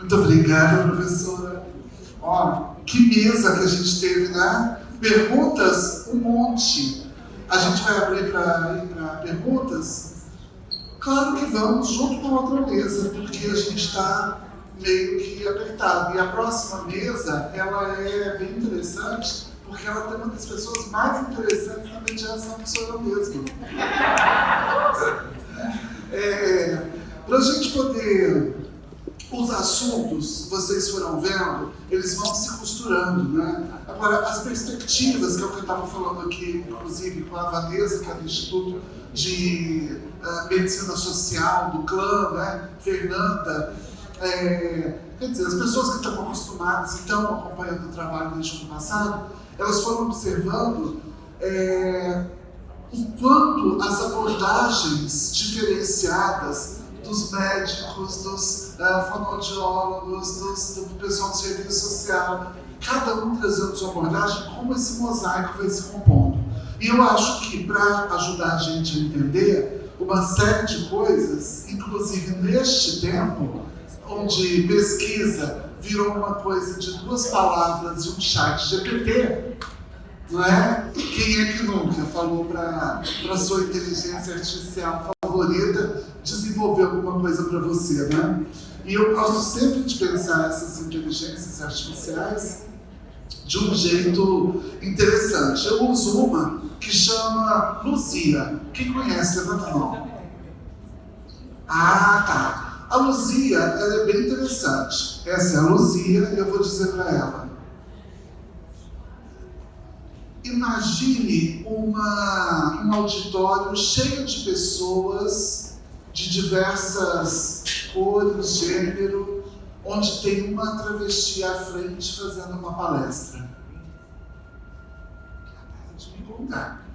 Muito obrigada, professora. Ó, que mesa que a gente teve, né? Perguntas, um monte. A gente vai abrir para perguntas? Claro que vamos, junto com a outra mesa, porque a gente está meio que apertado. E a próxima mesa, ela é bem interessante, porque ela tem uma das pessoas mais interessantes na mediação, que sou eu mesmo. Para a gente poder... Os assuntos, vocês foram vendo, eles vão se costurando, né? Agora, as perspectivas, que é o que eu estava falando aqui, inclusive com a Vanessa, que é do Instituto de Medicina Social, do CLAM, né? Fernanda, quer dizer, as pessoas que estão acostumadas e estão acompanhando o trabalho desde o ano passado, elas foram observando o quanto as abordagens diferenciadas dos médicos, dos fonoaudiólogos, do pessoal do serviço social, cada um trazendo sua abordagem, como esse mosaico vai se compondo. E eu acho que, para ajudar a gente a entender uma série de coisas, inclusive neste tempo, onde pesquisa virou uma coisa de 2 palavras e um chat GPT, não é? Quem é que nunca falou para sua inteligência artificial favorita desenvolver alguma coisa para você, né? E eu gosto sempre de pensar essas inteligências artificiais de um jeito interessante. Eu uso uma que chama Luzia. Quem conhece, levanta a mão. Ah, tá. A Luzia, ela é bem interessante. Essa é a Luzia e eu vou dizer para ela: imagine um auditório cheio de pessoas de diversas cores, gênero, onde tem uma travesti à frente fazendo uma palestra. Deixa eu me contar.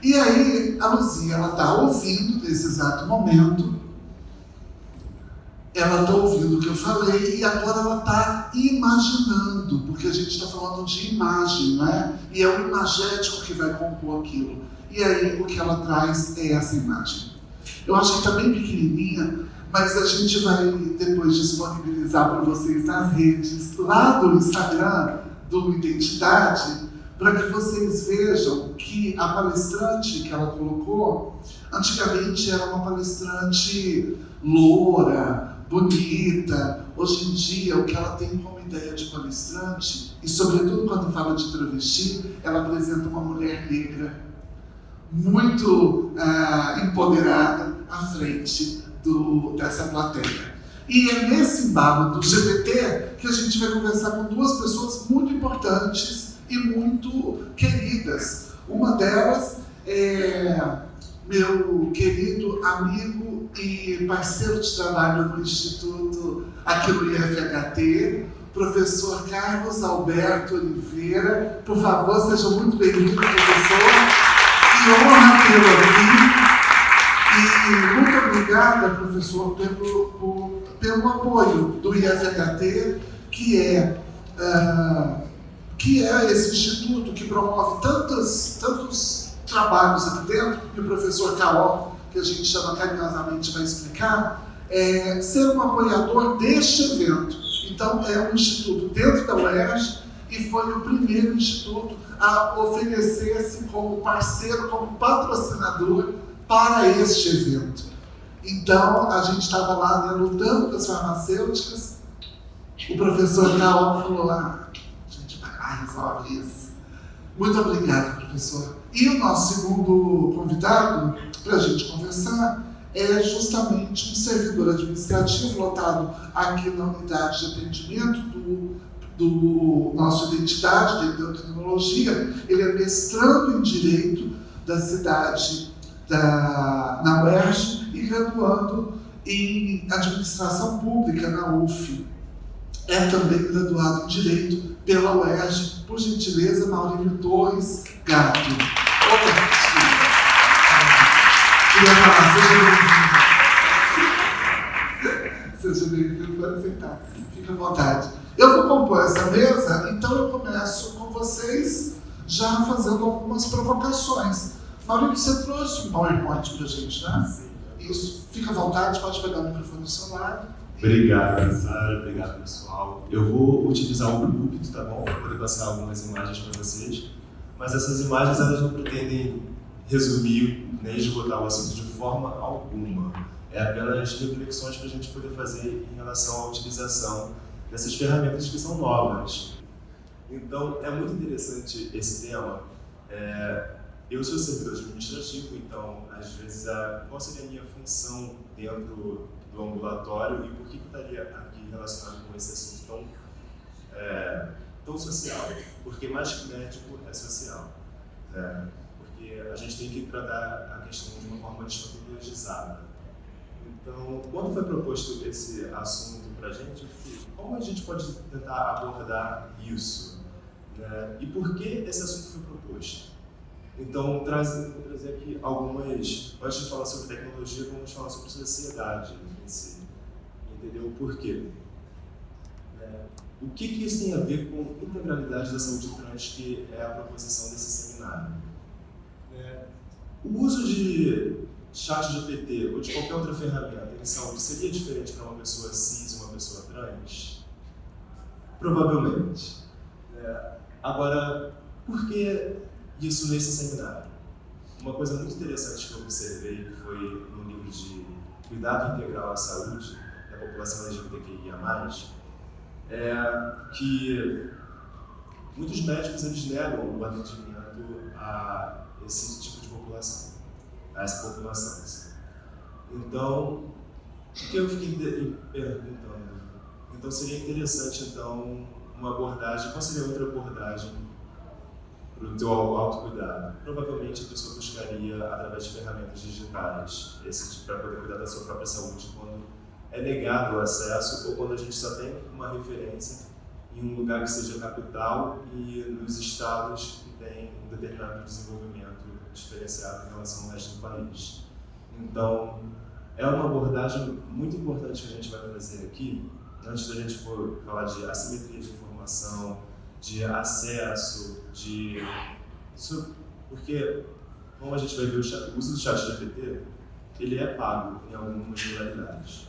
E aí, a Luzia, ela está ouvindo nesse exato momento, ela está ouvindo o que eu falei e agora ela está imaginando, porque a gente está falando de imagem, né? E é o imagético que vai compor aquilo. E aí o que ela traz é essa imagem. Eu acho que está bem pequenininha, mas a gente vai depois disponibilizar para vocês nas redes, lá do Instagram, do Identidade, para que vocês vejam que a palestrante que ela colocou, antigamente era uma palestrante loura, bonita. Hoje em dia, o que ela tem como ideia de palestrante, e sobretudo quando fala de travesti, ela apresenta uma mulher negra, muito empoderada, à frente dessa plateia. E é nesse embalo do GPT que a gente vai conversar com 2 pessoas muito importantes e muito queridas. Uma delas é meu querido amigo e parceiro de trabalho no Instituto, aqui no IFHT, professor Carlos Alberto Oliveira. Por favor, seja muito bem-vindo, professor. Que honra tê-lo aqui. E muito obrigada, professor, pelo apoio do IFHT, que é esse instituto que promove tantos trabalhos aqui dentro, e o professor Carol, que a gente chama carinhosamente, vai explicar, ser um apoiador deste evento. Então, é um instituto dentro da UERJ e foi o primeiro instituto a oferecer-se como parceiro, como patrocinador para este evento. Então, a gente estava lá, né, lutando com as farmacêuticas. O professor Carol falou: a gente vai lá e resolve isso. Muito obrigado, professor. E o nosso segundo convidado para a gente conversar é justamente um servidor administrativo lotado aqui na unidade de atendimento do nosso Identidade de Biotecnologia. Ele é mestrando em Direito da cidade na UERJ e graduando em Administração Pública na UF. É também graduado em Direito pela UERJ, por gentileza, Maurílio Torres Gato. Queria falar, seja bem-vindo, pode sentar, fica à vontade. Eu vou compor essa mesa, então eu começo com vocês já fazendo algumas provocações. Maurílio, você trouxe um PowerPoint pra gente, né? Isso, fica à vontade, pode pegar o microfone do seu lado Obrigado, Sara. Obrigado, pessoal. Eu vou utilizar o púlpito, tá bom? Para poder passar algumas imagens para vocês. Mas essas imagens, elas não pretendem resumir nem esgotar o assunto de forma alguma. É apenas reflexões para a gente poder fazer em relação à utilização dessas ferramentas que são novas. Então, é muito interessante esse tema. Eu sou servidor administrativo, então, às vezes, qual seria a minha função dentro do ambulatório e por que eu estaria aqui relacionado com esse assunto tão social? Porque mais que médico é social. Porque a gente tem que tratar a questão de uma forma despatologizada. Então, quando foi proposto esse assunto para a gente, como a gente pode tentar abordar isso? E por que esse assunto foi proposto? Então, vou trazer aqui algumas... Antes de falar sobre tecnologia, vamos falar sobre sociedade em si. Entendeu por quê? O que isso tem a ver com integralidade da saúde trans, que é a proposição desse seminário? O uso de ChatGPT ou de qualquer outra ferramenta em saúde seria diferente para uma pessoa cis e uma pessoa trans? Provavelmente. Agora, por que isso nesse seminário? Uma coisa muito interessante que eu observei foi no livro de Cuidado Integral à Saúde da população LGBTQIA+, que muitos médicos eles negam o atendimento a esse tipo de população, a essa população. Então, o que eu fiquei perguntando? Então, seria interessante, então, uma abordagem, qual seria outra abordagem para o teu autocuidado? Provavelmente a pessoa buscaria, através de ferramentas digitais, para poder cuidar da sua própria saúde quando é negado o acesso ou quando a gente só tem uma referência em um lugar que seja capital e nos estados que tem um determinado desenvolvimento diferenciado em relação ao resto do país. Então, é uma abordagem muito importante que a gente vai fazer aqui, antes da gente for falar de assimetria de informação, de acesso, porque, como a gente vai ver, o uso do ChatGPT, ele é pago em algumas modalidades.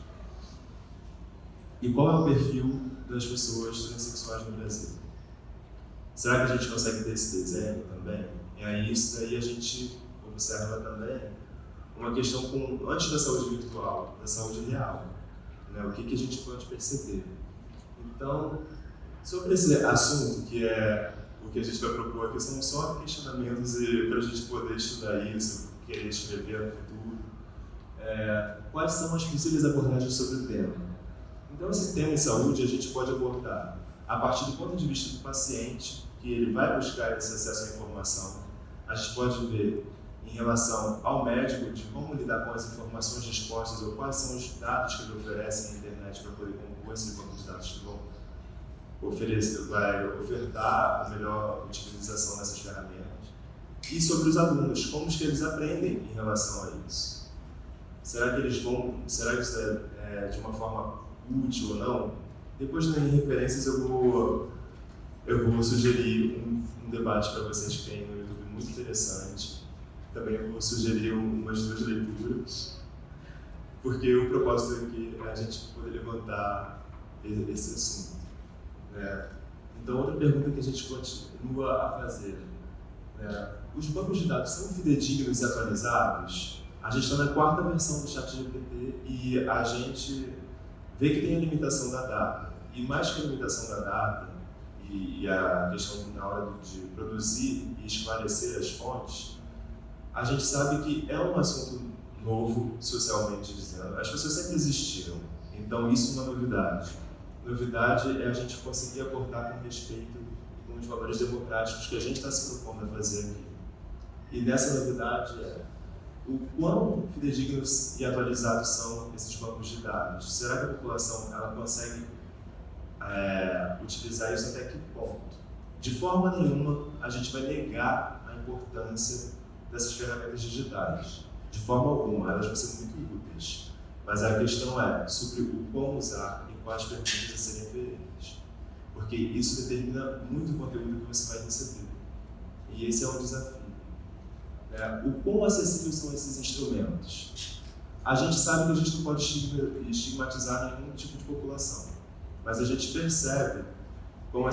E qual é o perfil das pessoas transexuais no Brasil? Será que a gente consegue ter esse desenho também? E aí, isso daí a gente observa também uma questão antes da saúde virtual, da saúde real. O que a gente pode perceber? Então, sobre esse assunto, que é o que a gente vai propor aqui, são só questionamentos para a gente poder estudar isso, querer escrever no futuro. Quais são as possíveis abordagens sobre o tema? Então, esse tema em saúde a gente pode abordar a partir do ponto de vista do paciente, que ele vai buscar esse acesso à informação. A gente pode ver em relação ao médico, de como lidar com as informações dispostas ou quais são os dados que ele oferece na internet para poder compor esse banco de dados que vão vai ofertar a melhor utilização dessas ferramentas. E sobre os alunos, como que eles aprendem em relação a isso? Será que isso é de uma forma útil ou não? Depois das referências eu vou sugerir um debate para vocês que tem no YouTube muito interessante. Também eu vou sugerir umas 2 leituras, porque o propósito aqui é a gente poder levantar esse assunto. Então, outra pergunta que a gente continua a fazer: os bancos de dados são fidedignos e atualizados? A gente está na 4ª versão do ChatGPT e a gente vê que tem a limitação da data. E mais que a limitação da data e a questão na hora de produzir e esclarecer as fontes, a gente sabe que é um assunto novo, socialmente dizendo. As pessoas sempre existiram, então isso é uma novidade. Novidade é a gente conseguir abordar com respeito e com os valores democráticos que a gente está se propondo a fazer aqui. E nessa novidade o quão fidedignos e atualizados são esses bancos de dados. Será que a população ela consegue utilizar isso até que ponto? De forma nenhuma a gente vai negar a importância dessas ferramentas digitais. De forma alguma, elas vão ser muito úteis. Mas a questão é sobre o como usar e quais perguntas a serem feitas. Porque isso determina muito o conteúdo que você vai receber. E esse é um desafio. O quão acessíveis são esses instrumentos? A gente sabe que a gente não pode estigmatizar nenhum tipo de população, mas a gente percebe, como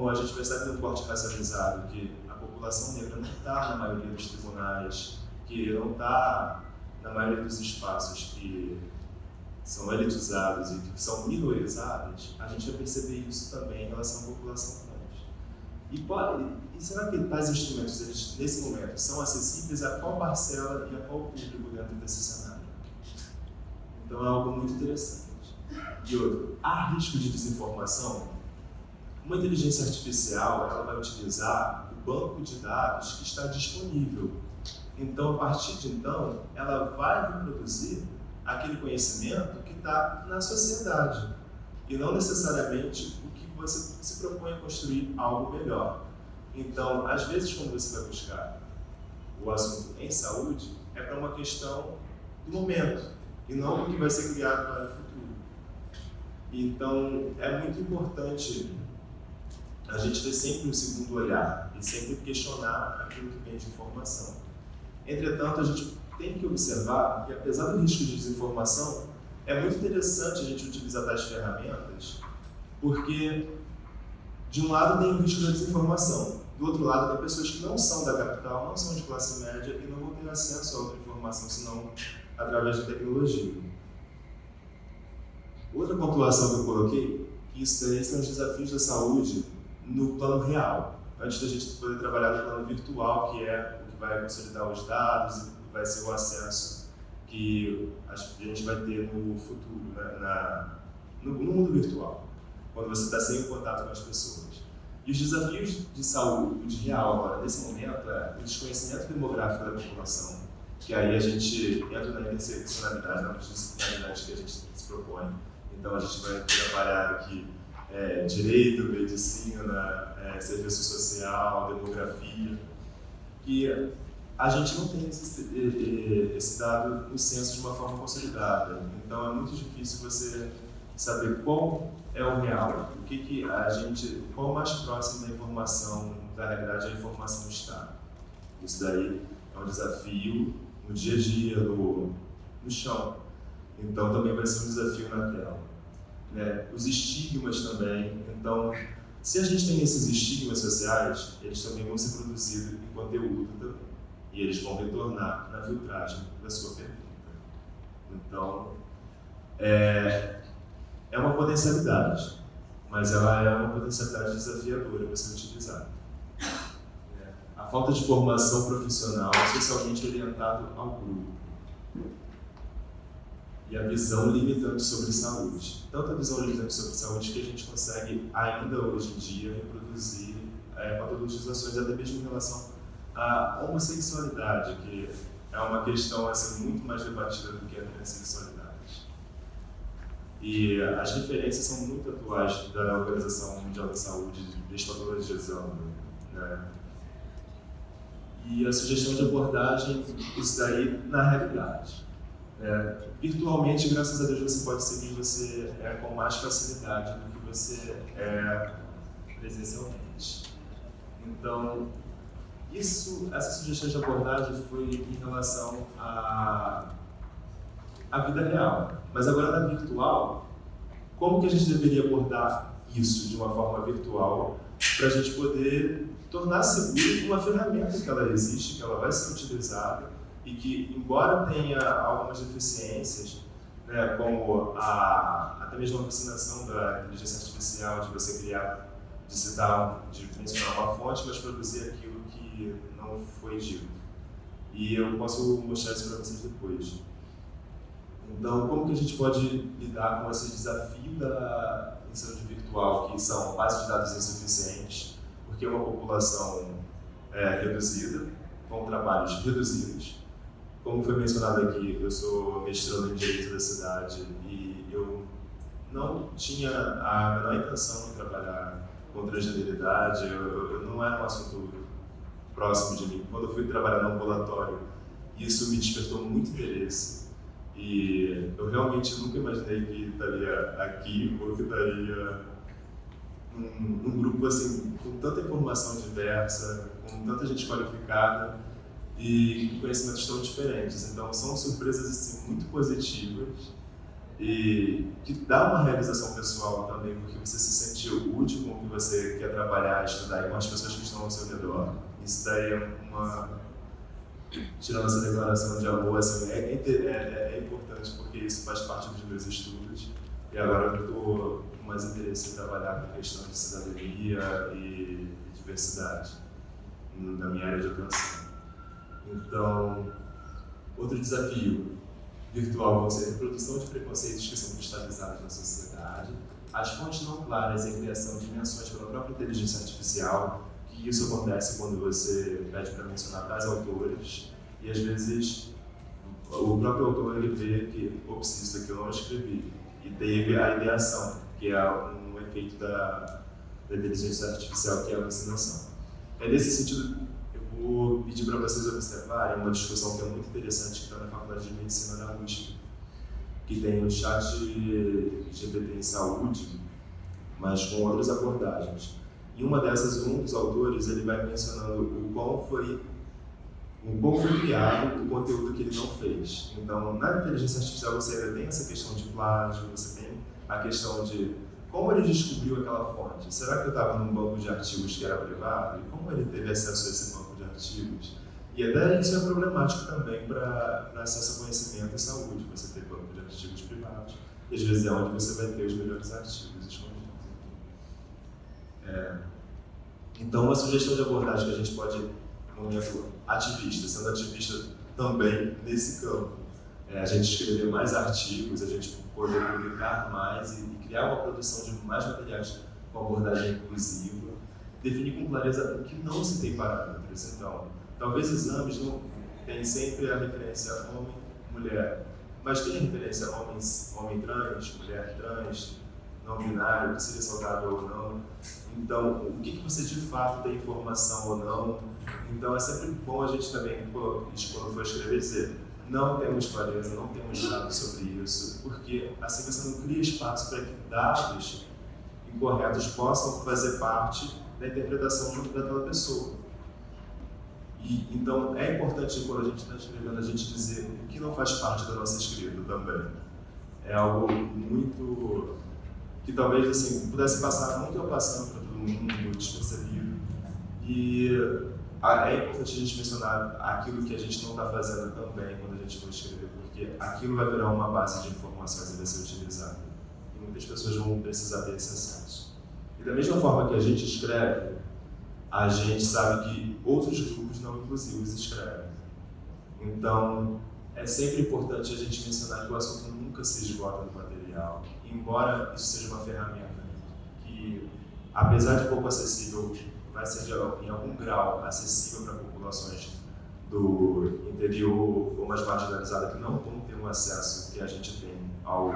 a gente percebe no corte racializado, que a população negra não está na maioria dos tribunais, que não está na maioria dos espaços que são elitizados e que são minorizados, a gente vai perceber isso também em relação à população trans. E será que tais instrumentos, eles, nesse momento, são acessíveis a qual parcela e a qual público dentro desse cenário? Então é algo muito interessante. E outro, há risco de desinformação? Uma inteligência artificial, ela vai utilizar o banco de dados que está disponível. Então, a partir de então, ela vai reproduzir aquele conhecimento que está na sociedade e não necessariamente o que você se propõe a construir algo melhor. Então, às vezes, quando você vai buscar o assunto em saúde, é para uma questão do momento e não o que vai ser criado para o futuro. Então, é muito importante a gente ter sempre um segundo olhar e sempre questionar aquilo que vem de informação. Entretanto, a gente tem que observar que, apesar do risco de desinformação, é muito interessante a gente utilizar tais ferramentas, porque, de um lado, tem o risco da desinformação, do outro lado, tem pessoas que não são da capital, não são de classe média e não vão ter acesso a outra informação, senão através da tecnologia. Outra pontuação que eu coloquei, que isso daí são os desafios da saúde no plano real, antes da gente poder trabalhar no plano virtual, que é o que vai consolidar os dados e que vai ser o acesso que a gente vai ter no futuro, né, no mundo virtual, quando você está sem contato com as pessoas. E os desafios de saúde real agora, nesse momento, é o desconhecimento demográfico da população, que aí a gente entra na interseccionalidade, na multidisciplinaridade que a gente se propõe. Então a gente vai trabalhar aqui direito, medicina, serviço social, demografia, que a gente não tem esse dado no censo de uma forma consolidada. Então é muito difícil você saber qual é o real, qual mais próximo da informação, da realidade a informação está. Isso daí é um desafio no dia a dia, no chão. Então também vai ser um desafio na tela. Os estigmas também. Então, se a gente tem esses estigmas sociais, eles também vão ser produzidos em conteúdo também. E eles vão retornar na filtragem da sua pergunta. Então, é uma potencialidade, mas ela é uma potencialidade desafiadora para ser utilizada. A falta de formação profissional socialmente orientada ao grupo. E a visão limitante sobre saúde. Tanto a visão limitante sobre saúde que a gente consegue, ainda hoje em dia, reproduzir patologizações até mesmo em relação à homossexualidade, que é uma questão assim, muito mais debatida do que a transexualidade. E as referências são muito atuais da Organização Mundial da Saúde, despatologizando, né? E a sugestão de abordagem, isso daí na realidade. Virtualmente, graças a Deus, você pode seguir você com mais facilidade do que você presencialmente. Então, essa sugestão de abordagem foi em relação à vida real. Mas agora na virtual, como que a gente deveria abordar isso de uma forma virtual para a gente poder tornar seguro uma ferramenta que ela existe, que ela vai ser utilizada e que, embora tenha algumas deficiências, né, como até mesmo a vacinação da inteligência artificial, de você criar, de mencionar uma fonte, mas produzir aquilo que não foi dito. E eu posso mostrar isso para vocês depois. Então, como que a gente pode lidar com esse desafio da ensino virtual, que são bases de dados insuficientes, porque é uma população reduzida, com trabalhos reduzidos. Como foi mencionado aqui, eu sou mestrando em Direito da cidade e eu não tinha a menor intenção de trabalhar com transgeneridade, não era um assunto próximo de mim. Quando eu fui trabalhar no ambulatório, isso me despertou muito interesse e eu realmente nunca imaginei que estaria aqui ou que estaria num grupo assim, com tanta informação diversa, com tanta gente qualificada. e conhecimentos tão diferentes. Então, são surpresas assim, muito positivas e que dá uma realização pessoal também, porque você se sente útil com o que você quer trabalhar, estudar e com as pessoas que estão ao seu redor. Isso daí é tirando essa declaração de amor, assim, é importante porque isso faz parte dos meus estudos e agora eu estou com mais interesse em trabalhar com questão de cidadania e diversidade na minha área de atuação. Então, outro desafio virtual vai ser a reprodução de preconceitos que são cristalizados na sociedade, as fontes não claras e a criação de menções pela própria inteligência artificial, que isso acontece quando você pede para mencionar tais autores e às vezes o próprio autor ele vê que, ops, isso aqui eu não escrevi, e teve a ideação, que é um efeito da inteligência artificial, que é a alucinação. Nesse sentido, eu vou pedir para vocês observarem uma discussão que é muito interessante, que está na Faculdade de Medicina da USP, que tem o chat GPT em saúde, mas com outras abordagens. Em uma dessas, um dos autores ele vai mencionando o quão foi criado o conteúdo que ele não fez. Então, na inteligência artificial você ainda tem essa questão de plágio, você tem a questão de como ele descobriu aquela fonte. Será que eu estava num banco de artigos que era privado? E como ele teve acesso a esse banco de artigos? E até isso é problemático também para acesso a conhecimento e saúde, você ter banco de artigos privados. E às vezes é onde você vai ter os melhores artigos escondidos. Então, uma sugestão de abordagem que a gente pode, no momento ativista, sendo ativista também nesse campo, a gente escrever mais artigos, a gente poder publicar mais e criar uma produção de mais materiais com abordagem inclusiva, definir com clareza o que não se tem parâmetros. Então, talvez exames não tenham sempre a referência homem, mulher, mas tem a referência homem trans, mulher trans, não binário, o que seria saudável ou não. Então, o que você de fato tem informação ou não. Então, é sempre bom a gente também, quando for escrever, dizer não temos clareza, não temos dados sobre isso, porque assim você não cria espaço para que dados incorretos possam fazer parte da interpretação daquela pessoa. E, então, é importante, quando a gente está escrevendo, a gente dizer o que não faz parte da nossa escrita também. É algo muito que talvez assim, pudesse passar muito passando para todo mundo, despercebido. E é importante a gente mencionar aquilo que a gente não está fazendo também quando a gente for escrever, porque aquilo vai virar uma base de informações e vai ser utilizado. E muitas pessoas vão precisar ter esse acesso. E da mesma forma que a gente escreve, a gente sabe que outros grupos não inclusivos escrevem. Então, é sempre importante a gente mencionar que o assunto nunca se esgota no material, embora isso seja uma ferramenta que, apesar de pouco acessível, vai ser em algum grau acessível para populações do interior ou mais marginalizadas que não vão ter um acesso que a gente tem ao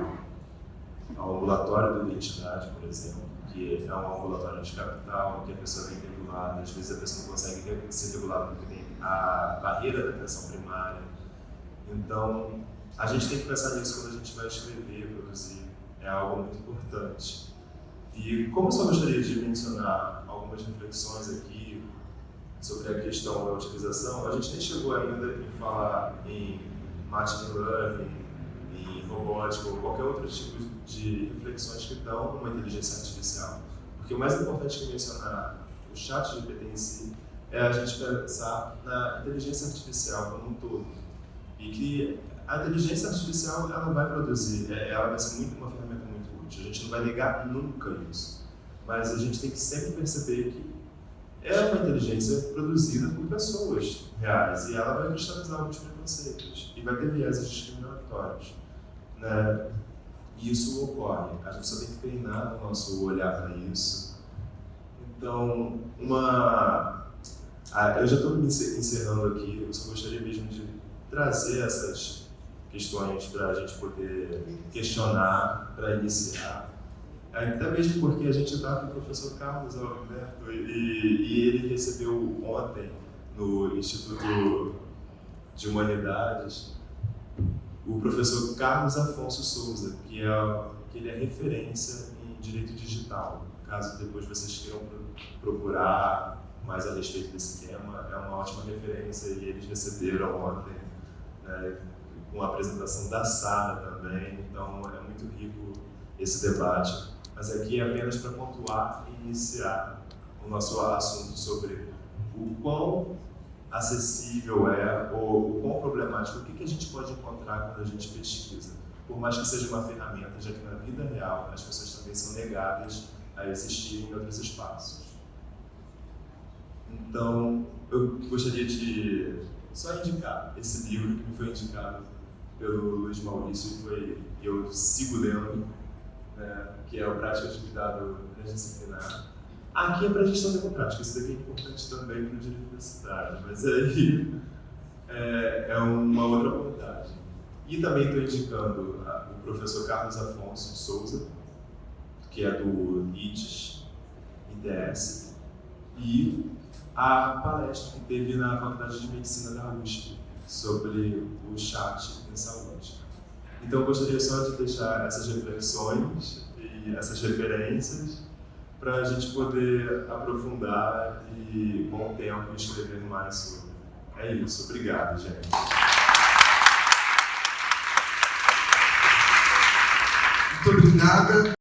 ambulatório da identidade, por exemplo, que é um ambulatório de capital, em que a pessoa vem regulada, às vezes a pessoa não consegue ser regulada porque tem a barreira da atenção primária. Então, a gente tem que pensar nisso quando a gente vai escrever, produzir. É algo muito importante. E como eu só gostaria de mencionar algumas reflexões aqui sobre a questão da utilização, a gente nem chegou ainda em falar em machine learning, em robótica ou qualquer outro tipo de reflexões que dão uma inteligência artificial. Porque o mais importante que mencionar o chat GPT em si é a gente pensar na inteligência artificial como um todo. E que a inteligência artificial ela vai produzir, ela vai ser uma ferramenta muito útil. A gente não vai negar nunca isso. Mas a gente tem que sempre perceber que é uma inteligência produzida por pessoas reais e ela vai cristalizar alguns preconceitos e vai ter vieses discriminatórios, né? E isso ocorre. A gente só tem que treinar o nosso olhar para isso. Então, eu já estou me encerrando aqui, eu só gostaria mesmo de trazer essas questões para a gente poder questionar, para iniciar. Até mesmo porque a gente está com o professor Carlos Alberto e ele recebeu ontem no Instituto de Humanidades o professor Carlos Afonso Souza, que ele é referência em direito digital. Caso depois vocês queiram procurar, mais a respeito desse tema, é uma ótima referência e eles receberam ontem, né, com a apresentação da Sara também, então é muito rico esse debate. Mas aqui é apenas para pontuar e iniciar o nosso assunto sobre o quão acessível é ou o quão problemático, o que a gente pode encontrar quando a gente pesquisa. Por mais que seja uma ferramenta, já que na vida real as pessoas também são negadas a existir em outros espaços. Então, eu gostaria de só indicar esse livro que me foi indicado pelo Luiz Maurício e eu sigo lendo, né, que é o Práticas de Cuidado Transdisciplinar. Aqui é para a gestão democrática, isso daqui é importante também para o direito da cidade, mas aí é uma outra abordagem. E também estou indicando o professor Carlos Afonso de Souza, que é do ITS, e a palestra que teve na Faculdade de Medicina da USP sobre o chat em saúde. Então eu gostaria só de deixar essas reflexões e essas referências para a gente poder aprofundar e, com o tempo, escrever mais sobre. É isso. Obrigado, gente. Muito obrigada.